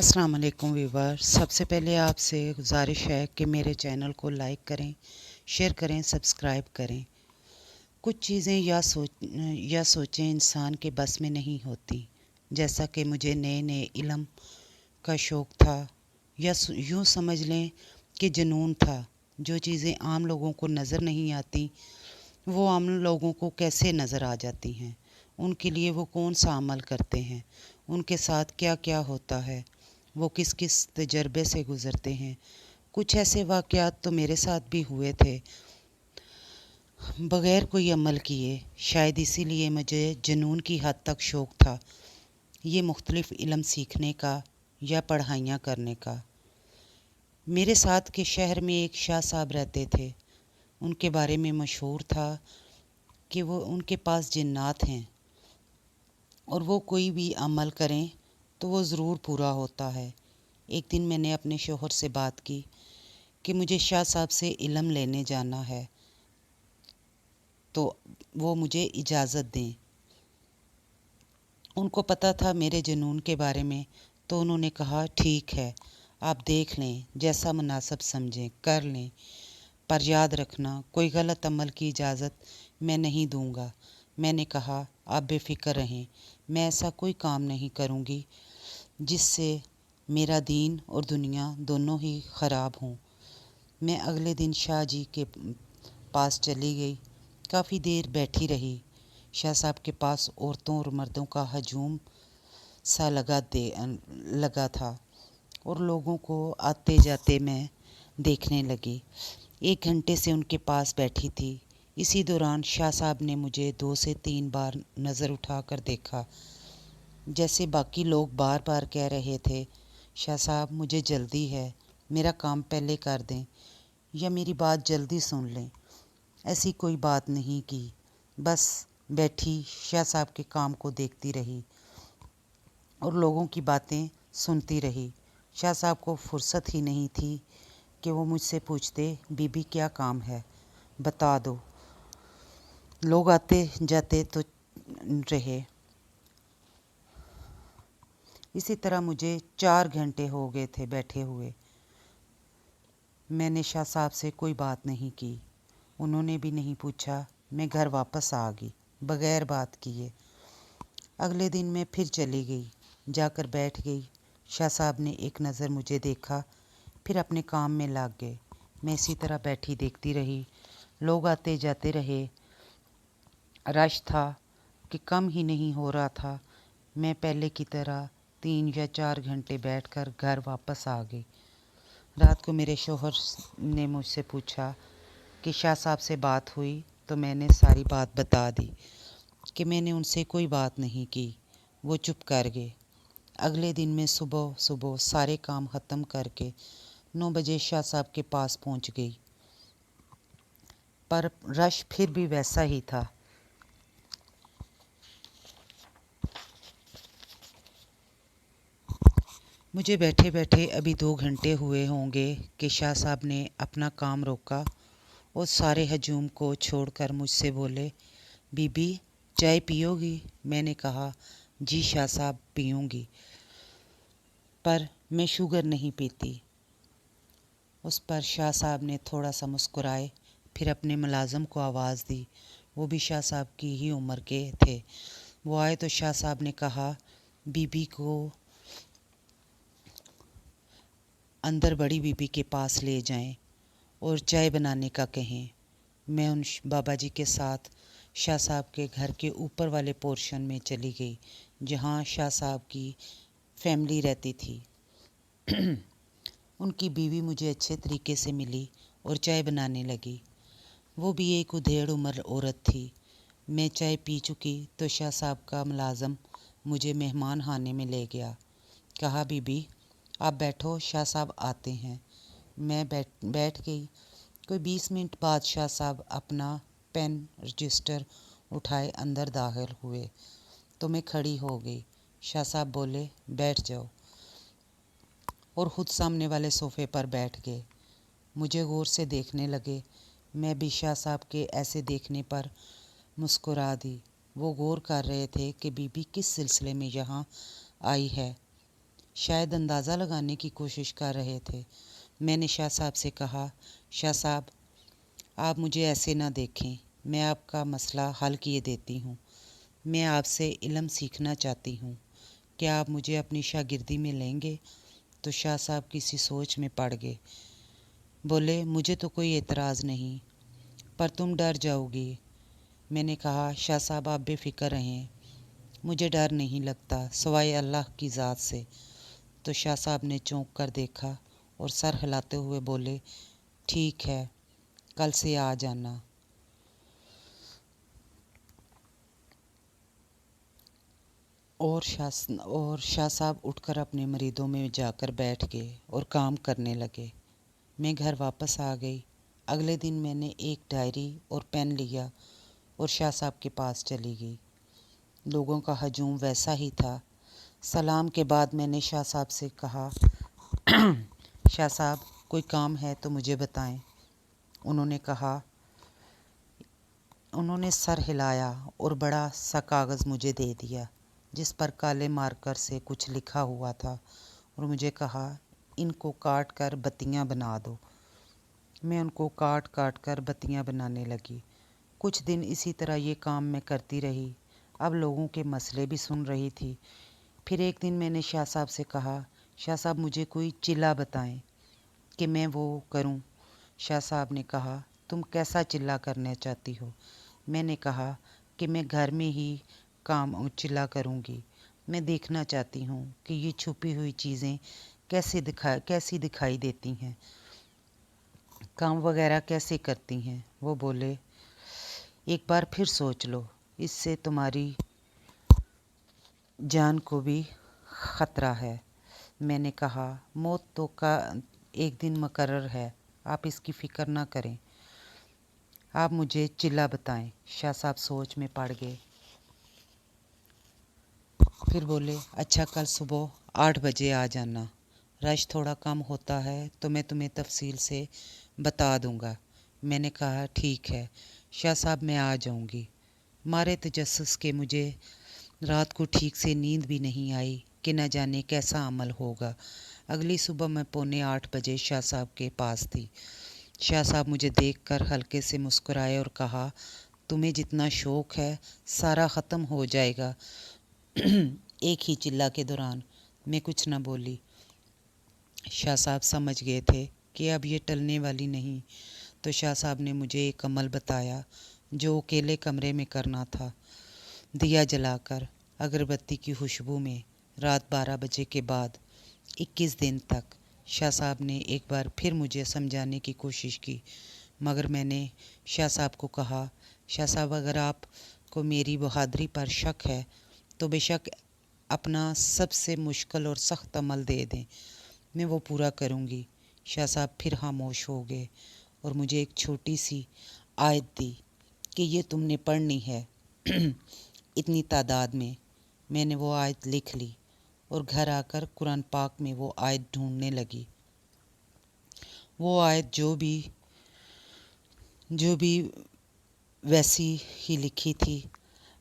अस्सलाम वालेकुम व्यूवर। सबसे पहले आपसे गुजारिश है कि मेरे चैनल को लाइक करें, शेयर करें, सब्सक्राइब करें। कुछ चीज़ें या सोचें इंसान के बस में नहीं होती। जैसा कि मुझे नए नए इल्म का शौक़ था, या यूँ समझ लें कि जुनून था। जो चीज़ें आम लोगों को नज़र नहीं आती, वो आम लोगों को कैसे नज़र आ जाती हैं। उनके लिए वो कौन सा अमल करते हैं, उनके साथ क्या क्या होता है, वो किस किस तजर्बे से गुज़रते हैं। कुछ ऐसे वाक़यात तो मेरे साथ भी हुए थे बग़ैर कोई अमल किए। शायद इसीलिए मुझे जुनून की हद तक शौक़ था, ये मुख्तलिफ़ इल्म सीखने का या पढ़ाइयाँ करने का। मेरे साथ के शहर में एक शाह साहब रहते थे। उनके बारे में मशहूर था कि वो उनके पास जिन्नात हैं और वो कोई भी अमल करें तो वो ज़रूर पूरा होता है। एक दिन मैंने अपने शौहर से बात की कि मुझे शाह साहब से इल्म लेने जाना है, तो वो मुझे इजाज़त दें। उनको पता था मेरे जुनून के बारे में, तो उन्होंने कहा ठीक है, आप देख लें, जैसा मुनासिब समझें कर लें, पर याद रखना कोई गलत अमल की इजाज़त मैं नहीं दूंगा। मैंने कहा आप बेफ़िक्र रहें, मैं ऐसा कोई काम नहीं करूंगी जिससे मेरा दीन और दुनिया दोनों ही ख़राब हों। मैं अगले दिन शाह जी के पास चली गई। काफ़ी देर बैठी रही। शाह साहब के पास औरतों और मर्दों का हजूम सा लगा था और लोगों को आते जाते मैं देखने लगी। 1 घंटे से उनके पास बैठी थी। इसी दौरान शाह साहब ने मुझे 2 से 3 बार नज़र उठाकर देखा। जैसे बाकी लोग बार बार कह रहे थे, शाह साहब मुझे जल्दी है, मेरा काम पहले कर दें या मेरी बात जल्दी सुन लें। ऐसी कोई बात नहीं की, बस बैठी शाह साहब के काम को देखती रही और लोगों की बातें सुनती रही। शाह साहब को फुर्सत ही नहीं थी कि वो मुझसे पूछते, बीबी क्या काम है, बता दो। लोग आते जाते तो रहे। इसी तरह मुझे 4 घंटे हो गए थे बैठे हुए। मैंने शाह साहब से कोई बात नहीं की, उन्होंने भी नहीं पूछा। मैं घर वापस आ गई बग़ैर बात किए। अगले दिन मैं फिर चली गई, जाकर बैठ गई। शाह साहब ने एक नज़र मुझे देखा, फिर अपने काम में लग गए। मैं इसी तरह बैठी देखती रही। लोग आते जाते रहे। रश था कि कम ही नहीं हो रहा था। मैं पहले की तरह 3 या 4 घंटे बैठकर घर वापस आ गई। रात को मेरे शौहर ने मुझसे पूछा कि शाह साहब से बात हुई, तो मैंने सारी बात बता दी कि मैंने उनसे कोई बात नहीं की। वो चुप कर गए। अगले दिन मैं सुबह सुबह सारे काम ख़त्म करके 9 बजे शाह साहब के पास पहुंच गई, पर रश फिर भी वैसा ही था। मुझे बैठे बैठे अभी 2 घंटे हुए होंगे कि शाह साहब ने अपना काम रोका और सारे हजूम को छोड़कर मुझसे बोले, बीबी चाय पियोगी? मैंने कहा जी शाह साहब पीऊँगी, पर मैं शुगर नहीं पीती। उस पर शाह साहब ने थोड़ा सा मुस्कुराए, फिर अपने मुलाज़म को आवाज़ दी। वो भी शाह साहब की ही उम्र के थे। वो आए तो शाह साहब ने कहा, बीबी को अंदर बड़ी बीबी के पास ले जाएं और चाय बनाने का कहें। मैं उन बाबा जी के साथ शाह साहब के घर के ऊपर वाले पोर्शन में चली गई, जहाँ शाह साहब की फैमिली रहती थी। उनकी बीवी मुझे अच्छे तरीके से मिली और चाय बनाने लगी। वो भी एक उधेड़ उम्र औरत थी। मैं चाय पी चुकी तो शाह साहब का मुलाज़म मुझे मेहमान खाने में ले गया। कहा, बीबी आप बैठो, शाह साहब आते हैं। मैं बैठ गई। कोई 20 मिनट बाद शाह साहब अपना पेन रजिस्टर उठाए अंदर दाखिल हुए तो मैं खड़ी हो गई। शाह साहब बोले, बैठ जाओ, और ख़ुद सामने वाले सोफ़े पर बैठ गए। मुझे गौर से देखने लगे। मैं भी शाह साहब के ऐसे देखने पर मुस्कुरा दी। वो गौर कर रहे थे कि बीबी किस सिलसिले में यहाँ आई है। शायद अंदाज़ा लगाने की कोशिश कर रहे थे। मैंने शाह साहब से कहा, शाह साहब, आप मुझे ऐसे ना देखें, मैं आपका मसला हल किए देती हूँ। मैं आपसे इल्म सीखना चाहती हूँ, क्या आप मुझे अपनी शागिर्दी में लेंगे? तो शाह साहब किसी सोच में पड़ गए। बोले, मुझे तो कोई एतराज़ नहीं, पर तुम डर जाओगी। मैंने कहा, शाह साहब आप बेफ़िक्र रहें, मुझे डर नहीं लगता सिवाय अल्लाह की ज़ात से। तो शाह साहब ने चौंक कर देखा और सर हिलाते हुए बोले, ठीक है, कल से आ जाना। और शाह साहब उठकर अपने मरीदों में जाकर बैठ गए और काम करने लगे। मैं घर वापस आ गई। अगले दिन मैंने एक डायरी और पेन लिया और शाह साहब के पास चली गई। लोगों का हजूम वैसा ही था। सलाम के बाद मैंने शाह साहब से कहा, शाह साहब, कोई काम है तो मुझे बताएं। उन्होंने सर हिलाया और बड़ा सा कागज़ मुझे दे दिया जिस पर काले मार्कर से कुछ लिखा हुआ था और मुझे कहा, इनको काट कर बत्तियाँ बना दो। मैं उनको काट काट कर बत्तियाँ बनाने लगी। कुछ दिन इसी तरह ये काम मैं करती रही। अब लोगों के मसले भी सुन रही थी। फिर एक दिन मैंने शाह साहब से कहा, शाह साहब मुझे कोई चिल्ला बताएं कि मैं वो करूं। शाह साहब ने कहा, तुम कैसा चिल्ला करना चाहती हो? मैंने कहा कि मैं घर में ही काम चिल्ला करूंगी। मैं देखना चाहती हूँ कि ये छुपी हुई चीज़ें कैसी दिखाई देती हैं, काम वगैरह कैसे करती हैं। वो बोले, एक बार फिर सोच लो, इससे तुम्हारी जान को भी ख़तरा है। मैंने कहा, मौत तो का एक दिन मुकर्रर है, आप इसकी फ़िक्र ना करें, आप मुझे चिल्ला बताएं। शाह साहब सोच में पड़ गए। फिर बोले, अच्छा कल सुबह 8 बजे आ जाना, रश थोड़ा कम होता है तो मैं तुम्हें तफसील से बता दूंगा। मैंने कहा, ठीक है शाह साहब, मैं आ जाऊंगी। मारे तजस्सुस के मुझे रात को ठीक से नींद भी नहीं आई कि न जाने कैसा अमल होगा। अगली सुबह मैं 7:45 शाह साहब के पास थी। शाह साहब मुझे देखकर हल्के से मुस्कुराए और कहा, तुम्हें जितना शौक़ है सारा ख़त्म हो जाएगा। एक ही चिल्ला के दौरान मैं कुछ न बोली। शाह साहब समझ गए थे कि अब ये टलने वाली नहीं। तो शाह साहब ने मुझे एक अमल बताया जो अकेले कमरे में करना था। दिया जलाकर अगरबत्ती की खुशबू में रात 12 बजे के बाद 21 दिन तक। शाह साहब ने एक बार फिर मुझे समझाने की कोशिश की, मगर मैंने शाह साहब को कहा, शाह साहब, अगर आपको मेरी बहादुरी पर शक है तो बेशक अपना सबसे मुश्किल और सख्त अमल दे दें, मैं वो पूरा करूँगी। शाह साहब फिर खामोश हो गए और मुझे एक छोटी सी आयत दी कि ये तुमने पढ़नी है इतनी तादाद में। मैंने वो आयत लिख ली और घर आकर कुरान पाक में वो आयत ढूंढने लगी। वो आयत जो भी वैसी ही लिखी थी,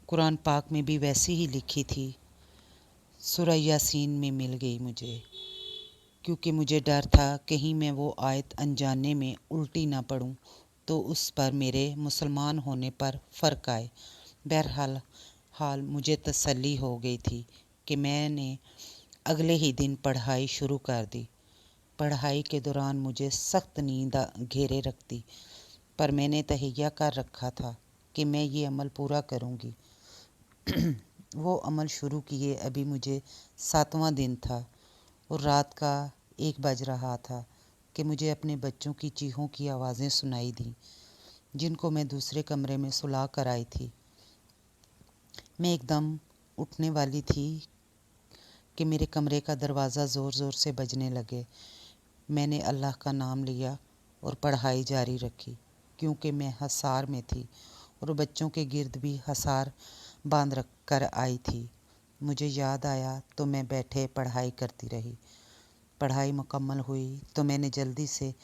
कुरान पाक में भी वैसी ही लिखी थी, सूरह यासीन में मिल गई मुझे। क्योंकि मुझे डर था कहीं मैं वो आयत अनजाने में उल्टी ना पढ़ूं तो उस पर मेरे मुसलमान होने पर फ़र्क आए। बहरहाल मुझे तसल्ली हो गई थी कि मैंने अगले ही दिन पढ़ाई शुरू कर दी। पढ़ाई के दौरान मुझे सख्त नींद घेरे रखती, पर मैंने तहैया कर रखा था कि मैं ये अमल पूरा करूँगी। वो अमल शुरू किए अभी मुझे 7वां दिन था और रात का 1 बज रहा था कि मुझे अपने बच्चों की चीखों की आवाज़ें सुनाई दी, जिनको मैं दूसरे कमरे में सुला कर आई थी। मैं एकदम उठने वाली थी कि मेरे कमरे का दरवाज़ा ज़ोर ज़ोर से बजने लगे। मैंने अल्लाह का नाम लिया और पढ़ाई जारी रखी, क्योंकि मैं हसार में थी और बच्चों के गिर्द भी हसार बांध रख कर आई थी। मुझे याद आया तो मैं बैठे पढ़ाई करती रही। पढ़ाई मुकम्मल हुई तो मैंने जल्दी से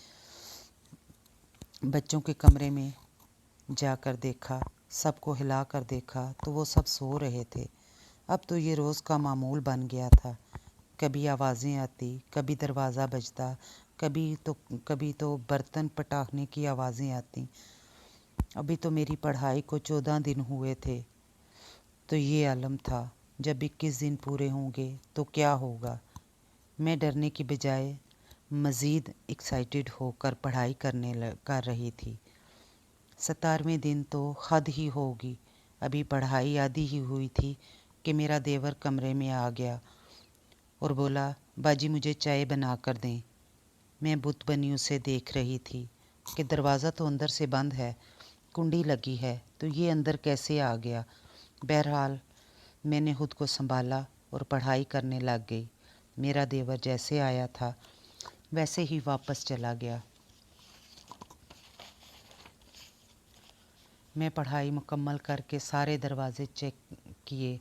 बच्चों के कमरे में जाकर देखा, सबको हिला कर देखा तो वो सब सो रहे थे। अब तो ये रोज़ का मामूल बन गया था कभी आवाज़ें आती, कभी दरवाज़ा बजता, कभी तो बर्तन पटाखने की आवाज़ें आती। अभी तो मेरी पढ़ाई को 14 दिन हुए थे, तो ये आलम था। जब 21 दिन पूरे होंगे तो क्या होगा। मैं डरने की बजाय मज़ीद एक्साइटेड होकर पढ़ाई कर रही थी। 17वें दिन तो हद ही होगी। अभी पढ़ाई आधी ही हुई थी कि मेरा देवर कमरे में आ गया और बोला, बाजी मुझे चाय बना कर दें। मैं बुत बनी उसे देख रही थी कि दरवाज़ा तो अंदर से बंद है, कुंडी लगी है, तो ये अंदर कैसे आ गया। बहरहाल मैंने खुद को संभाला और पढ़ाई करने लग गई। मेरा देवर जैसे आया था वैसे ही वापस चला गया। मैं पढ़ाई मुकम्मल करके सारे दरवाज़े चेक किए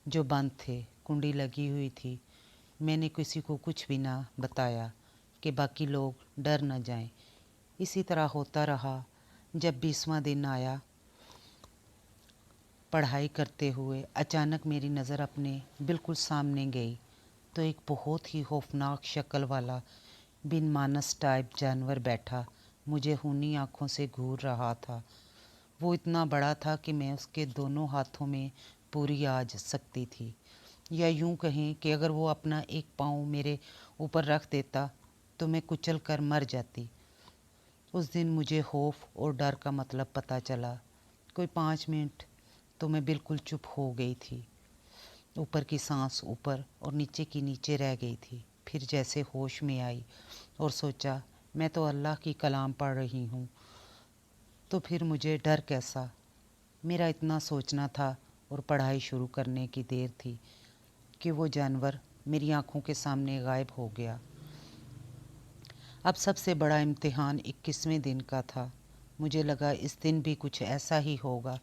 जो बंद थे, कुंडी लगी हुई थी। मैंने किसी को कुछ भी ना बताया कि बाकी लोग डर न जाएं। इसी तरह होता रहा। जब 20वां दिन आया, पढ़ाई करते हुए अचानक मेरी नज़र अपने बिल्कुल सामने गई तो एक बहुत ही खौफनाक शक्ल वाला बिन मानस टाइप जानवर बैठा मुझे खूनी आँखों से घूर रहा था। वो इतना बड़ा था कि मैं उसके दोनों हाथों में पूरी आ सकती थी, या यूं कहें कि अगर वो अपना एक पाँव मेरे ऊपर रख देता तो मैं कुचल कर मर जाती। उस दिन मुझे खौफ और डर का मतलब पता चला। कोई 5 मिनट तो मैं बिल्कुल चुप हो गई थी। ऊपर की सांस ऊपर और नीचे की नीचे रह गई थी। फिर जैसे होश में आई और सोचा, मैं तो अल्लाह की कलाम पढ़ रही हूँ, तो फिर मुझे डर कैसा। मेरा इतना सोचना था और पढ़ाई शुरू करने की देर थी कि वो जानवर मेरी आंखों के सामने गायब हो गया। अब सबसे बड़ा इम्तिहान 21वें दिन का था। मुझे लगा इस दिन भी कुछ ऐसा ही होगा।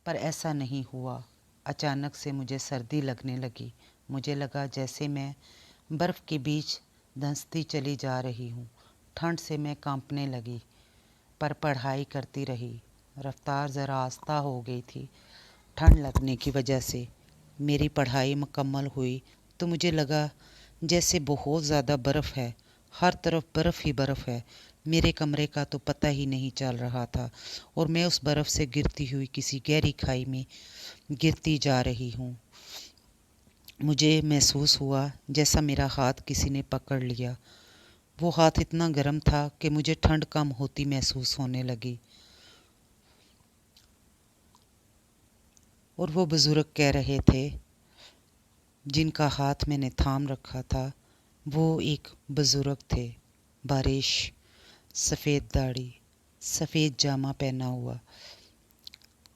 पर ऐसा नहीं हुआ। अचानक से मुझे सर्दी लगने लगी। मुझे लगा जैसे मैं बर्फ़ के बीच धंसती चली जा रही हूँ। ठंड से मैं कांपने लगी, पर पढ़ाई करती रही। रफ्तार ज़रा आस्ता हो गई थी ठंड लगने की वजह से। मेरी पढ़ाई मुकम्मल हुई तो मुझे लगा जैसे बहुत ज़्यादा बर्फ़ है, हर तरफ बर्फ़ ही बर्फ़ है। मेरे कमरे का तो पता ही नहीं चल रहा था और मैं उस बर्फ़ से गिरती हुई किसी गहरी खाई में गिरती जा रही हूँ। मुझे महसूस हुआ जैसा मेरा हाथ किसी ने पकड़ लिया। वो हाथ इतना गर्म था कि मुझे ठंड कम होती महसूस होने लगी। और वो बुज़ुर्ग कह रहे थे जिनका हाथ मैंने थाम रखा था, वो एक बुज़ुर्ग थे, बारिश, सफ़ेद दाढ़ी, सफ़ेद जामा पहना हुआ।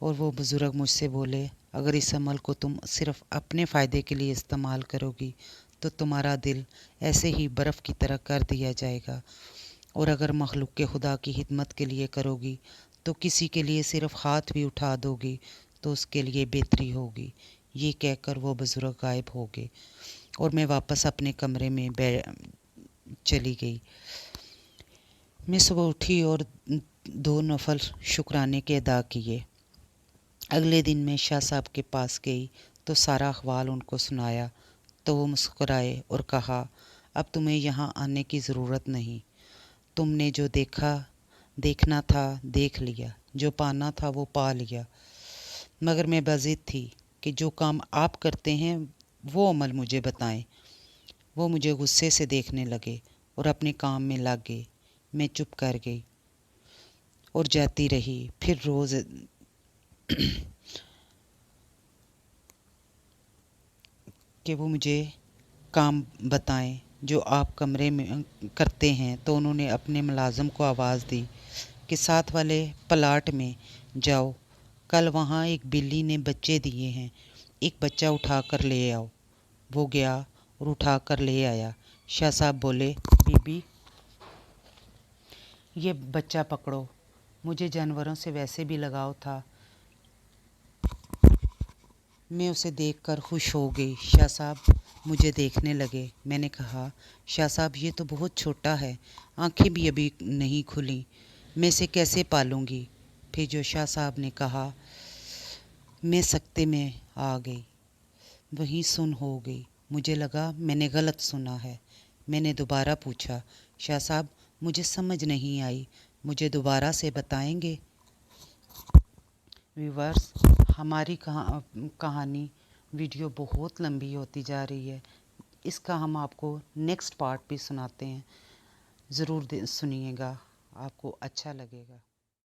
और वो बुज़ुर्ग मुझसे बोले, अगर इस अमल को तुम सिर्फ़ अपने फ़ायदे के लिए इस्तेमाल करोगी तो तुम्हारा दिल ऐसे ही बर्फ़ की तरह कर दिया जाएगा, और अगर मखलूक के खुदा की खिदमत के लिए करोगी तो किसी के लिए सिर्फ़ हाथ भी उठा दोगी तो उसके लिए बेहतरी होगी। ये कहकर वो बुज़ुर्ग गायब हो गए और मैं वापस अपने कमरे में चली गई। मैं सुबह उठी और 2 नफल शुक्राने के अदा किए। अगले दिन मैं शाह साहब के पास गई तो सारा अहवाल उनको सुनाया तो वो मुस्कुराए और कहा, अब तुम्हें यहाँ आने की ज़रूरत नहीं। तुमने जो देखना था देख लिया, जो पाना था वो पा लिया। मगर मैं बज़िद थी कि जो काम आप करते हैं वो अमल मुझे बताएं। वो मुझे गुस्से से देखने लगे और अपने काम में लग गए। मैं चुप कर गई और जाती रही। फिर रोज़ कि वो मुझे काम बताएं जो आप कमरे में करते हैं। तो उन्होंने अपने मुलाज़म को आवाज़ दी कि साथ वाले प्लाट में जाओ, कल वहाँ एक बिल्ली ने बच्चे दिए हैं, एक बच्चा उठा कर ले आओ। वो गया और उठा कर ले आया। शाह साहब बोले, बीबी ये बच्चा पकड़ो। मुझे जानवरों से वैसे भी लगाव था। मैं उसे देखकर खुश हो गई। शाह साहब मुझे देखने लगे। मैंने कहा, शाह साहब ये तो बहुत छोटा है, आंखें भी अभी नहीं खुली, मैं इसे कैसे पालूंगी। پھر جو شاہ صاحب نے کہا میں سکتے میں آ گئی، وہیں سن ہو گئی، مجھے لگا میں نے غلط سنا ہے۔ میں نے دوبارہ پوچھا، شاہ صاحب مجھے سمجھ نہیں آئی، مجھے دوبارہ سے بتائیں گے؟ ویورز، ہماری کہانی ویڈیو بہت لمبی ہوتی جا رہی ہے، اس کا ہم آپ کو نیکسٹ پارٹ بھی سناتے ہیں، ضرور سنیے گا، آپ کو اچھا لگے گا۔